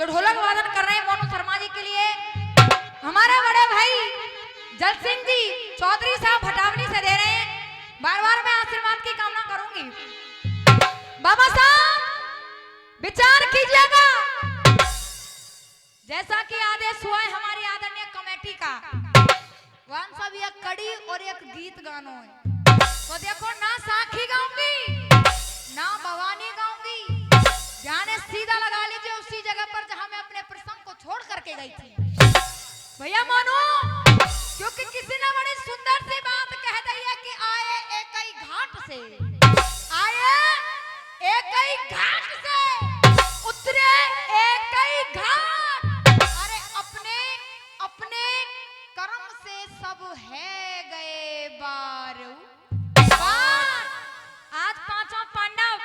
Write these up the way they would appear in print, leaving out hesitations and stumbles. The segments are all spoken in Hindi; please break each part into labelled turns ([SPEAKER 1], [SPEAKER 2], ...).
[SPEAKER 1] जो ढोलक वादन कर रहे हैं मोनू शर्मा जी के लिए हमारे बड़े भाई जल सिंह जी चौधरी साहब भटावनी से दे रहे हैं। बार बार मैं आशीर्वाद की कामना करूंगी। बाबा साहब विचार कीजिएगा, जैसा कि आदेश हुआ है हमारी आदरणीय कमेटी का, वन सब एक कड़ी और एक गीत गानो है। तो देखो ना साखी गाऊंगी ना भवानी गाऊंगी, ध्यान सीधा लगा लीजिए उसी जगह पर जहां मैं अपने प्रसंग को छोड़ करके गई थी। भैया मानो, क्योंकि किसी ने बड़ी सुंदर सी बात कह दी है कि आए एक ही घाट से, आए एक ही घाट से, उतरे एक ही घाट। अरे अपने अपने कर्म से सब है गए बार। आज पांचों पांडव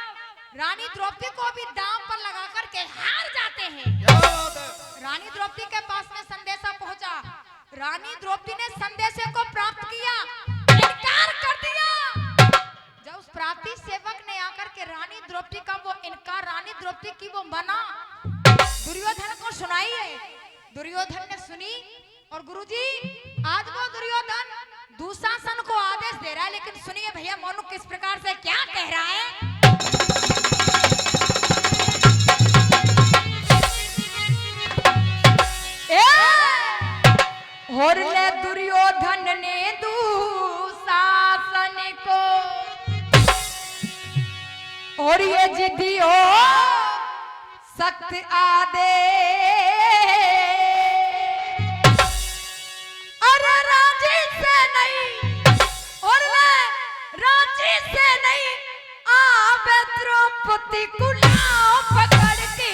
[SPEAKER 1] रानी द्रौपदी को भी दांव पर लगा करके हार जाते हैं। रानी द्रौपदी के पास में संदेशा पहुंचा, रानी द्रौपदी ने संदेशे को प्राप्त किया, इनकार कर दिया। जब उस प्राप्ति सेवक ने आकर के रानी द्रौपदी का वो इनकार, रानी द्रौपदी की वो मना दुर्योधन को सुनाई है। दुर्योधन ने सुनी और गुरुजी आज वो दुर्योधन दुशासन को आदेश दे रहा है, लेकिन सुनिए भैया मोनू किस प्रकार से क्या कह रहा है। और ले दुर्योधन ने दुशासन को और ये जिद्दी हो सख्त आदेश, और राजी से नहीं, और राजी से नहीं आवे द्रौपदी को लाओ पकड़ के।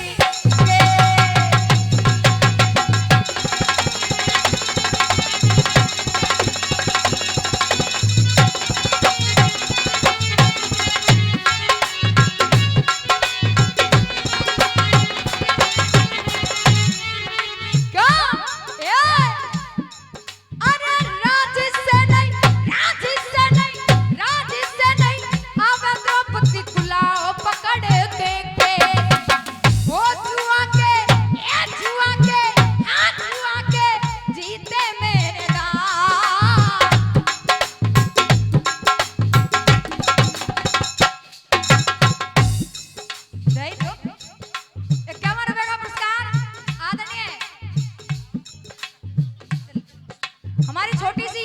[SPEAKER 1] हमारी छोटी सी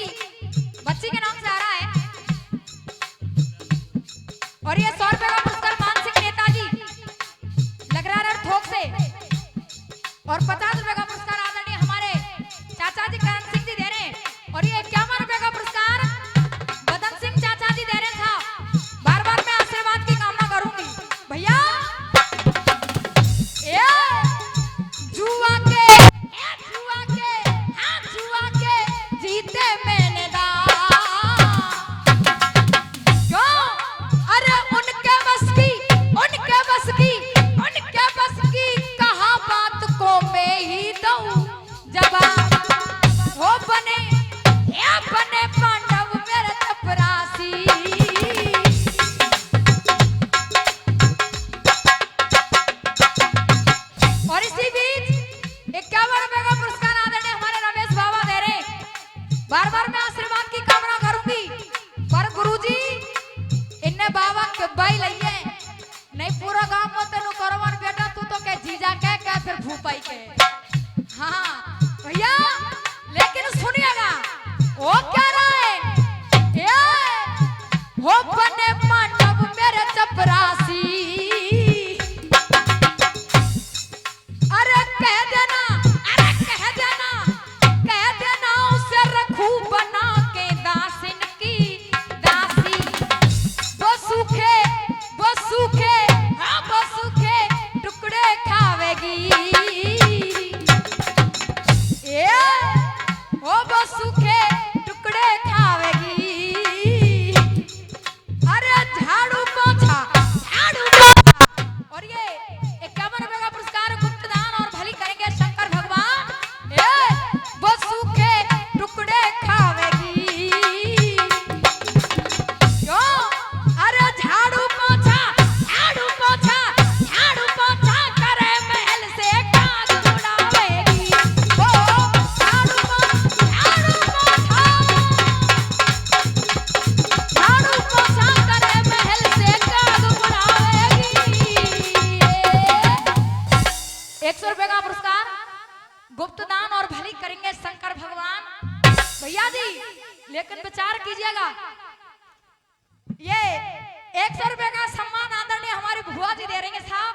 [SPEAKER 1] बच्ची के नाम से आ रहा है और ये 100 रुपए का पुरस्कार मान सिंह नेताजी लगरार थोक से, और 50 रुपए का पुरस्कार आदरणीय हमारे चाचा जी करण सिंह जी दे रहे हैं, और ये 51 रुपए का पुरस्कार बदन सिंह चाचा जी दे रहे था। बार बार मैं आशीर्वाद की कामना करूंगी। भैया जुआ के जीते मैंने क्यों? अरे उनके बस की कहा बात को मैं ही दूं जवाब। हो बने पांडव मेरे चपरासी, और इसी बीच 51 रुपए का पुरस्कार आदरणीय हमारे रमेश बाबा दे रहे। बार बार मैं आशीर्वाद की कामना करूंगी, पर गुरुजी इन्ने बाबा के बाई लइए नहीं पूरा गांव में तेनु करवान बेटा तू तो के जीजा के फिर भूपाई के। हाँ भैया लेकिन सुनिएगा वो क्या रहा है, हो बने पांडव मेरे चपरासी। अरे कह देना उसे रखू बना के दासिन की दासी। वो सूखे टुकड़े खावेगी। रुपए का पुरस्कार गुप्त दान और भली करेंगे शंकर भगवान। भैया जी लेकिन विचार कीजिएगा, ये 100 रुपए का सम्मान आदरणीय हमारी भुआ जी दे रहे हैं साहब।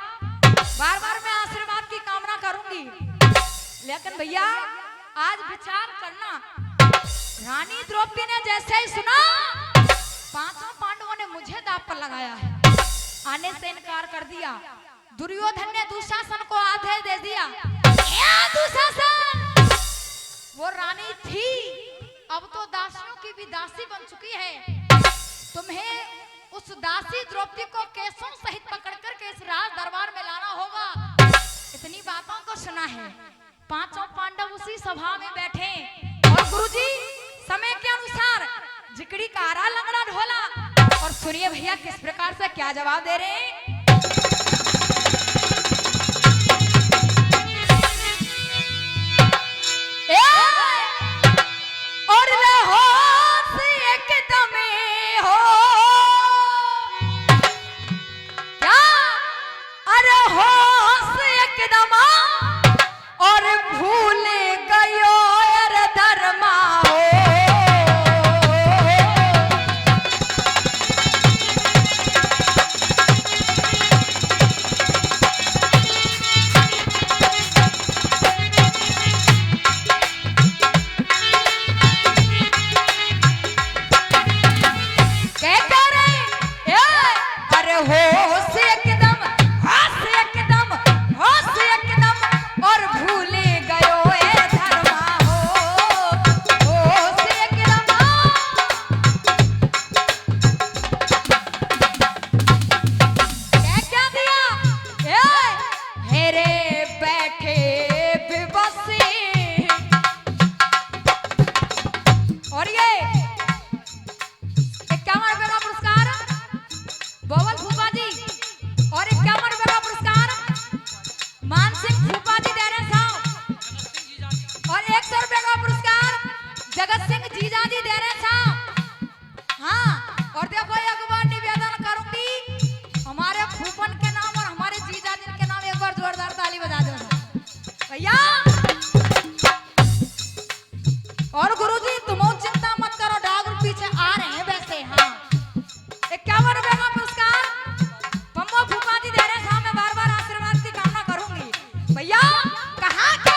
[SPEAKER 1] बार बार मैं आशीर्वाद की कामना करूंगी, लेकिन भैया आज विचार करना, रानी द्रौपदी ने जैसे ही सुना पांचों पांडवों ने मुझे दांव पर लगाया है, आने से इनकार कर दिया। दुर्योधन ने दुशासन को आदेश दे दिया, दुशासन वो रानी थी अब तो दासियों की भी दासी बन चुकी है, तुम्हें उस दासी द्रौपदी को केसों सहित पकड़ कर के इस राज दरबार में लाना होगा। इतनी बातों को सुना है, पांचों पांडव उसी सभा में बैठे और गुरुजी समय के अनुसार जिकड़ी का आरा लंगड़ा ढोला। और सुनिए भैया किस प्रकार से क्या जवाब दे रहे हैं। और लाहौर से एकदम हो क्या, अरे होश एकदम और भूल गयो अरे धर्मा हो। जगत सिंह जीजा जी दे रहे साहब। हाँ और देखो एक बार निवेदन करूंगी हमारे फूफन के नाम और हमारे जीजा जी के नाम, एक बार जोरदार ताली बजा दो भैया। और गुरुजी तुम चिंता मत करो, डागर पीछे आ रहे हैं वैसे। हाँ 51 रुपए का पुरस्कार पम्मो फूफा जी दे रहे साहब। मैं बार बार आशीर्वाद की कामना करूंगी भैया। कहाँ क्या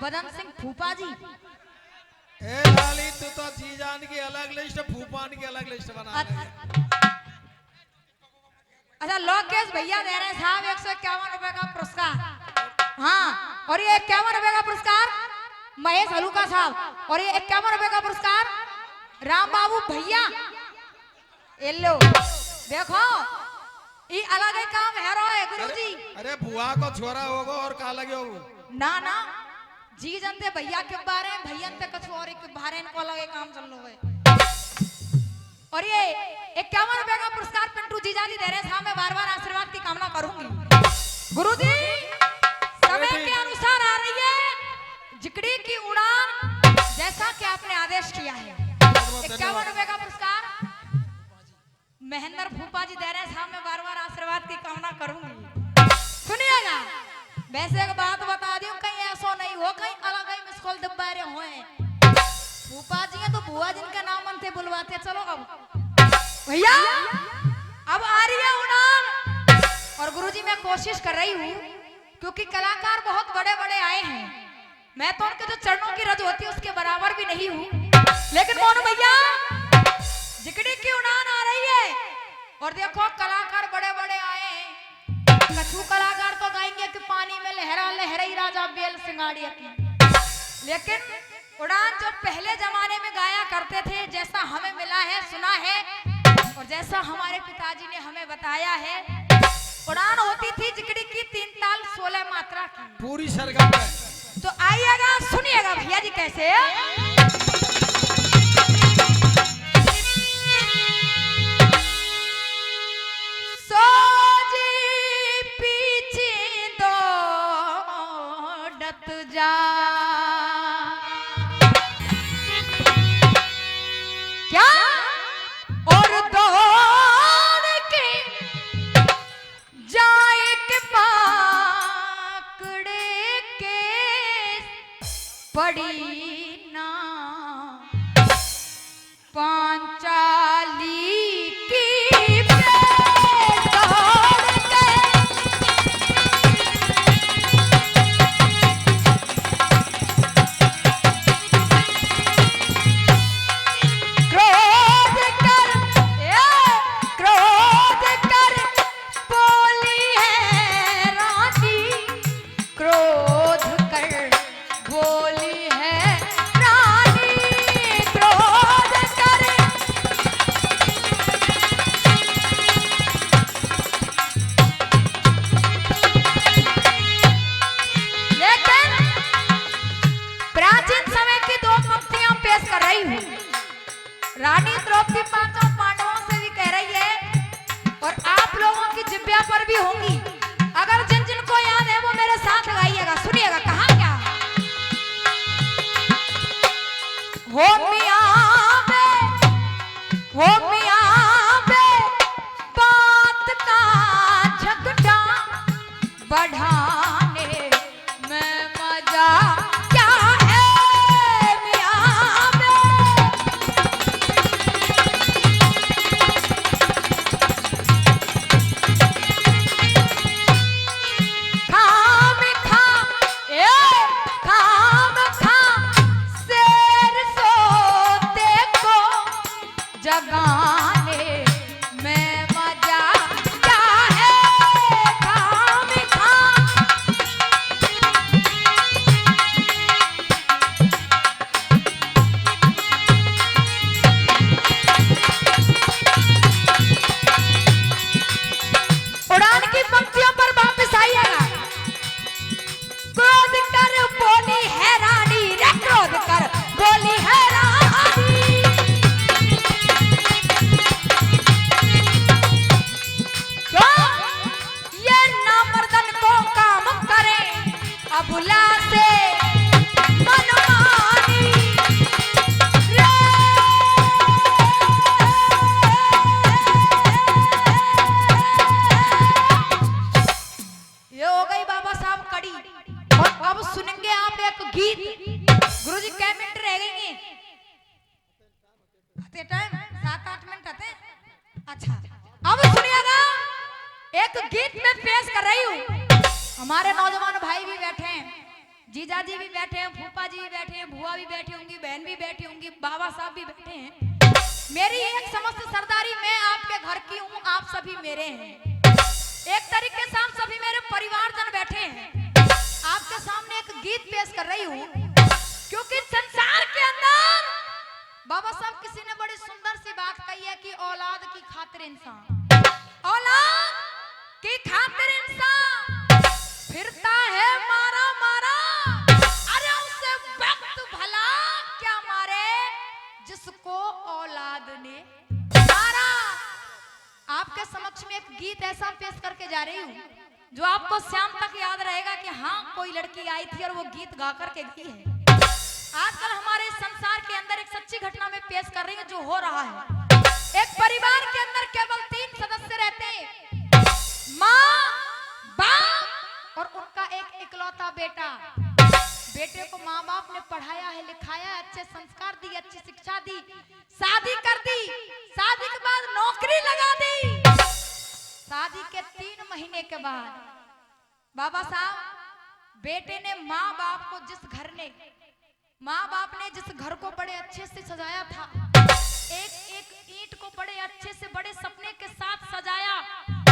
[SPEAKER 1] बदन सिंह फूफा जी।
[SPEAKER 2] ए लाली तू तो जीजान की अलग लिस्ट फूफान की अलग लिस्ट बना रही है।
[SPEAKER 1] अच्छा लोकेश भैया दे रहे हैं साहब 151 रुपए का पुरस्कार। हाँ और ये 51 रुपए का पुरस्कार महेश हलूका साहब और ये 51 रुपए का पुरस्कार राम बाबू भैया। ये लो देखो ये अलग ही काम है रो है गुरुजी।
[SPEAKER 2] अरे बुआ को छोरा होगा और कहा लगे हो
[SPEAKER 1] ना ना जी जनते भैया के बारे में भैया ते कुछ और के बारे में को अलग ही काम चल रहा है। और ये 51 रुपए का पुरस्कार पिंटू जीजा जी दे रहे हैं। मैं बार बार आशीर्वाद की कामना करूंगी। गुरुजी समय के अनुसार आ रही है जिकड़ी की उड़ान जैसा कि आपने आदेश किया है। 51 रुपए का पुरस्कार महेंद्र फूफा जी दे रहे हैं। मैं बार बार आशीर्वाद की कामना करूंगी। सुनिएगा वैसे एक बात बता दूं कहीं ऐसा नहीं हो कहीं अलग ही मिसकॉल दब्बारे हुए। फूफा जी हैं तो बुआ जिनका नाम मन थे बुलवाते। चलो अब भैया अब आ रही है उड़ान। और गुरुजी मैं कोशिश कर रही हूँ क्योंकि कलाकार बहुत बड़े बड़े आए हैं। मैं तो उनके जो चरणों की रज होती है उसके बराबर भी नहीं हूँ। लेकिन मोनू भैया जिकड़ी की उड़ान आ रही है। और देखो कलाकार बड़े बड़े आए हैं। कछु कलाकार तो गाएंगे कि पानी में लहरा लहराई राजा बेल सिंगाड़िया की। लेकिन उड़ान जो पहले जमाने में गाया करते थे जैसा हमें मिला है सुना है और जैसा हमारे पिताजी ने हमें बताया है उड़ान होती थी जिकड़ी की 3 ताल 16 मात्रा की
[SPEAKER 2] पूरी सरगम है।
[SPEAKER 1] तो आइएगा सुनिएगा भैया जी कैसे सोजी पीछे दौड़त जा क्या और दौड़ के जाए के पाकड़े के पड़ी ना पांचाली की रानी द्रौपदी पांचों पांडवों से भी कह रही है और आप लोगों की जिब्या पर भी होंगी। अगर जिन जिन को याद है वो मेरे साथ गाइएगा। सुनिएगा कहा क्या हो मियां बे बात का झगड़ा बढ़ाने में मजा क्या है मियां बे। जगाने में मजा क्या है काम खा। उड़ान की पंक्तियों पर वापस आइएगा। क्रोध कर बोली है रानी रे क्रोध कर बोली है रानी। अबुला से मनमानी ये हो गई बाबा साहब कड़ी। और अब सुनेंगे आप एक गीत। गुरुजी क्या मिनट रह गई आते टाइम 7-8 मिनट आते। अच्छा अब सुनिएगा एक गीत में पेश कर रही हूँ। हमारे नौजवान भाई भी बैठे हैं जीजा जी भी बैठे हैं, फूफा जी भी बैठे हैं, बुआ भी बैठी होंगी, बहन भी बैठी होंगी, बाबा साहब भी बैठे हैं। मेरी एक समस्त सरदारी, मैं आपके घर की हूँ, आप सभी मेरे हैं। एक तरीके से आप सभी मेरे परिवारजन बैठे हैं। आपके सामने एक गीत पेश कर रही हूँ, क्योंकि संसार के अंदर बाबा साहब किसी ने बड़ी सुंदर सी बात कही है कि औलाद की खातिर इंसान, औलाद की खातिर इंसान फिरता है मारा मारा, अरे उसे वक्त भला क्या मारे जिसको औलाद ने मारा। आपके समक्ष में एक गीत ऐसा पेश करके जा रही हूँ जो आपको शाम तक याद रहेगा कि हाँ कोई लड़की आई थी और वो गीत गा करके गई है। आजकल हमारे संसार के अंदर एक सच्ची घटना में पेश कर रही हूँ जो हो रहा है। एक परिवार के अंदर केवल 3 सदस्य रहते हैं, माँ, बाप और उनका एक इकलौता बेटा। बेटे को माँ बाप ने पढ़ाया है, लिखाया है, अच्छे संस्कार दी, अच्छी शिक्षा दी, शादी कर दी, शादी के बाद नौकरी लगा दी। शादी के 3 महीने के बाद बाबा साहब बेटे ने माँ बाप को माँ बाप ने जिस घर को बड़े अच्छे से सजाया था, एक एक ईंट को बड़े अच्छे से बड़े सपने के साथ सजाया,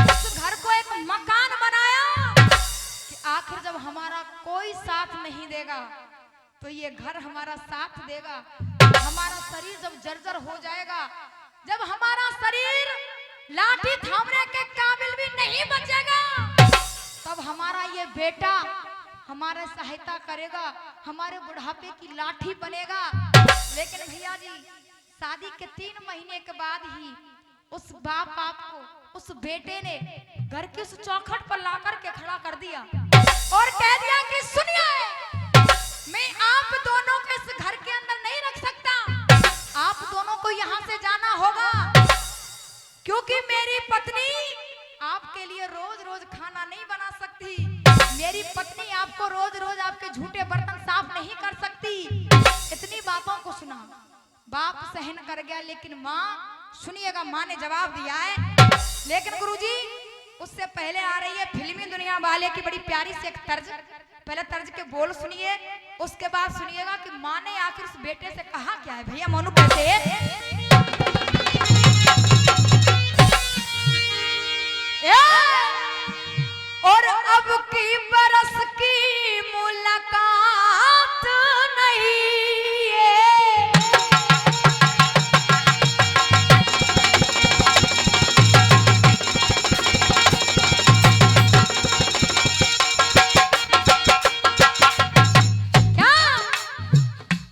[SPEAKER 1] उस घर को एक मकान बनाया कि आखिर जब हमारा कोई साथ नहीं देगा तो ये घर हमारा साथ देगा। हमारा शरीर जब जर्जर हो जाएगा, जब हमारा शरीर लाठी थामने के काबिल भी नहीं बचेगा, तब हमारा ये बेटा हमारा सहायता करेगा, हमारे बुढ़ापे की लाठी बनेगा। लेकिन भैया जी शादी के 3 महीने के बाद ही उस बाप को उस बेटे ने घर की उस चौखट पर लाकर के खड़ा कर दिया और कह दिया कि सुनिए, मैं आप दोनों को इस घर के अंदर नहीं रख सकता, आप दोनों को यहाँ से जाना होगा, क्योंकि मेरी पत्नी आपके लिए रोज रोज खाना नहीं बना सकती, मेरी पत्नी आपको रोज रोज आपके झूठे बर्तन साफ नहीं कर सकती। इतनी बातों को सुना, बाप सहन कर गया, लेकिन माँ सुनिएगा, माँ ने जवाब दिया है। लेकिन गुरुजी उससे पहले आ रही है फिल्मी दुनिया वाले की बड़ी प्यारी सी एक तर्ज। पहले तर्ज के बोल सुनिए, उसके बाद सुनिएगा कि माँ ने आखिर उस बेटे से कहा क्या है। भैया मोनू कहते और अब की बरस की मुलाकात नहीं है, क्या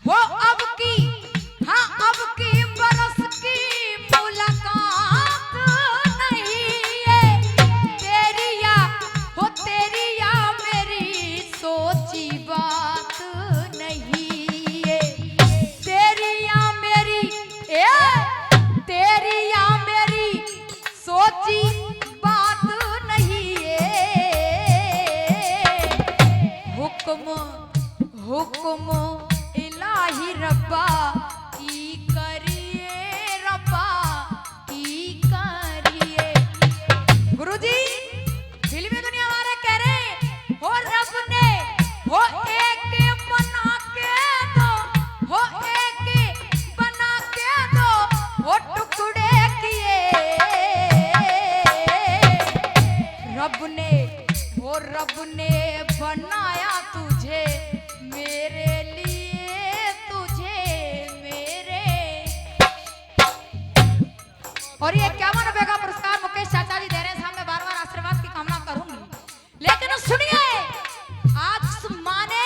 [SPEAKER 1] वो अब की, हाँ अब की बरस की मुलाकात नहीं है, तेरी या मेरी सोची बात नहीं है, तेरी या मेरी सोची बात नहीं है। हुक्म हुक्म इलाही रब्बा की करिए, रब्बा की करिए। गुरुजी फिल्मी दुनिया वाले कह रहे हो रब ने हो एक बना के दो, हो एक बना के दो, हो टुकड़े किए रब ने बनाया तुझे मेरे लिए, तुझे मेरे। और ये 51 रुपए का पुरस्कार मुकेश चाचा जी दे रहे हैं, सामने बार-बार आशीर्वाद की कामना करूंगी। लेकिन सुनिए, आज उस माँ ने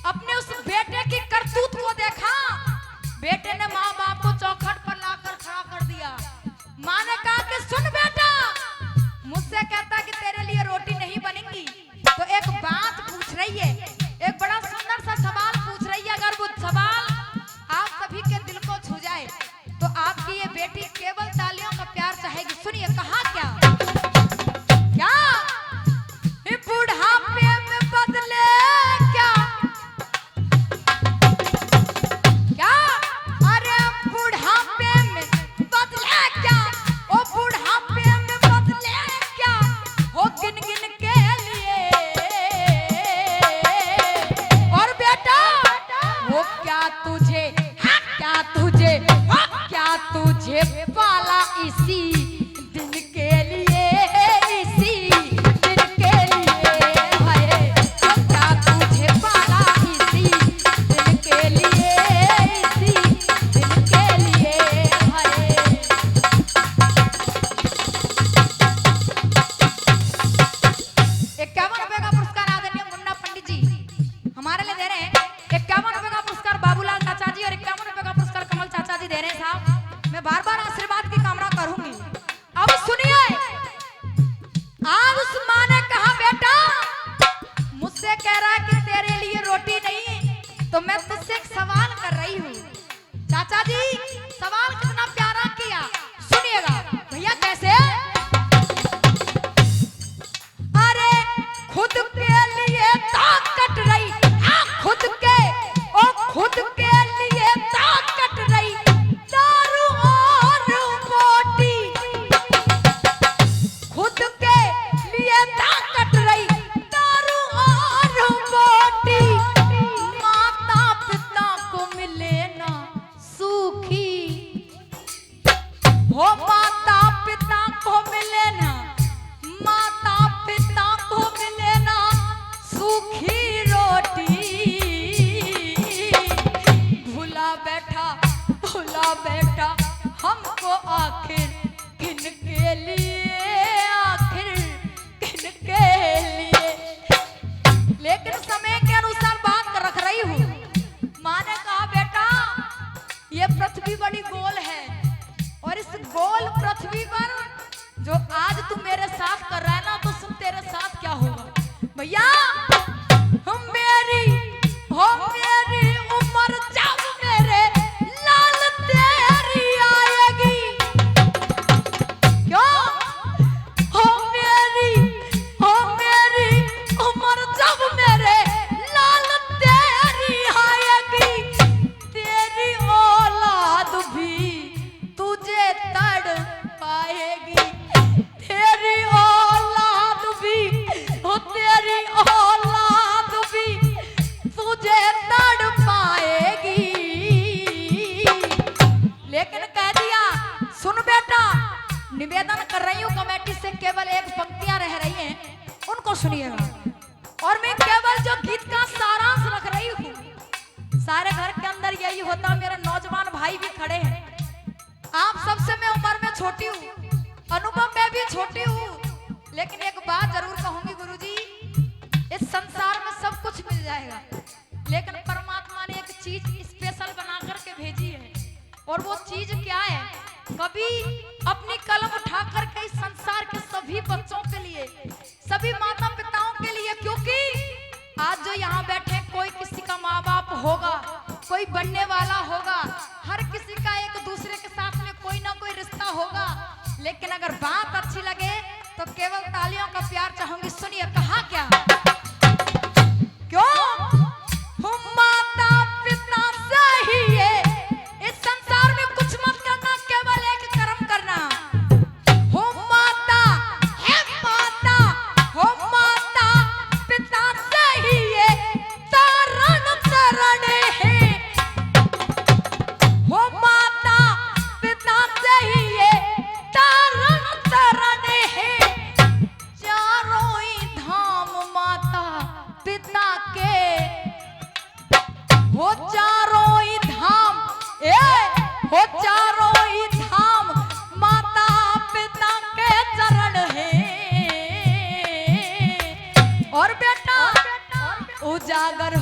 [SPEAKER 1] अपने उस बेटे की करतूत को देखा, बेटे ने माँ बाप को चौखट पर लाकर खड़ा कर दिया। माँ ने कहा कि सुन बेटा, मुझसे कहता कि तेरे लिए रोटी नहीं बनेगी, तो एक बात पूछ रही है, एक बड़ा सुंदर सा सवाल पूछ रही है, अगर वो सवाल आप सभी के दिल को छू जाए तो आपकी ये बेटी केवल तालियों का प्यार चाहेगी। सुनिए कहा क्या, क्या बुढ़ापे में बदले क्या, क्या अरे बुढ़ापे में बदले क्या, ओ बुढ़ापे कह रहा है कि तेरे लिए रोटी नहीं, तो मैं तुझसे एक सवाल कर रही हूँ। चाचा जी सवाल कितना प्यारा किया, सुनिएगा भैया कैसे। अरे खुद के लिए ताकत रही, हाँ खुद के, ओ खुद के लिए ताकत रही, दारू और बोटी। खुद के लिए ताकत रही, दारू और बोटी। माता पिता को मिले ना सूखी, हो माता पिता को मिले ना, माता पिता को मिले ना सूखी रोटी। भूला बैठा हमको आखिर किन के लिए, आखिर किन के लिए। लेकिन समय के अनुसार बात कर रख रही हूँ। माँ ने कहा बेटा ये पृथ्वी बड़ी गोल है, और इस गोल पृथ्वी पर जो आज तू मेरे साथ कर रहा है ना, तो सुन तेरे साथ क्या होगा भैया। मेरी उम्र जब मेरे लाल तेरी आएगी, क्यों हो मेरी उम्र जब मेरे लाल तेरी आएगी, तेरी औलाद भी तुझे तड़ पाएगी, तेरी औलाद भी, हो तेरी औलाद भी तुझे तड़ पाएगी। लेकिन कह दिया सुन बेटा, निवेदन कर रही हूँ कमेटी से, केवल एक पंक्तियां रह रही हैं, उनको सुनिएगा। और मैं केवल जो गीत का सारांश रख रही हूँ। सारे घर के अंदर यही होता, मेरे नौजवान भाई भी खड़े हैं। आप सबसे मैं उम्र में छोटी हूँ, अनुभव में भी छोटी हूँ, लेकिन एक बात जरूर कहूंगी गुरुजी, इस संसार में सब कुछ मिल जाएगा, लेकिन परमात्मा ने एक चीज स्पेशल बना करके भेजी है, और वो चीज क्या है। कभी अपनी कलम उठा करके इस संसार के सभी बच्चों के लिए, सभी माता पिताओं के लिए, क्योंकि आज जो यहाँ बैठे कोई किसी का माँ बाप होगा, कोई बनने वाला होगा, हर किसी का एक दूसरे के साथ में कोई ना कोई रिश्ता होगा। लेकिन अगर बात अच्छी लगे तो केवल तालियों का प्यार चाहूंगी। सुनिए कहा क्या, क्यों हम माता पिता से ही है, इस संसार में कुछ मत करना, केवल एक कर्म करना। हो माता पिता से ही है, तरण है। हो माता पिता से ही है, तरण है। चारों ही धाम माता पिता के, हो चारों ही धाम, हो चारों ही धाम माता पिता के चरण है। और बेटा उजागर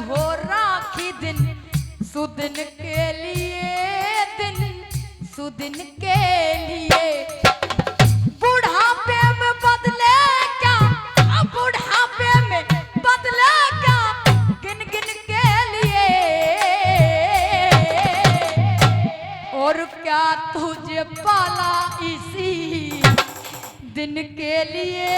[SPEAKER 1] हो राखी दिन सुदिन के लिए, दिन सुदिन के लिए। बुढ़ापे में बदले क्या, अब बुढ़ापे में बदले क्या, गिन गिन के लिए। और क्या तुझे पाला इसी दिन के लिए,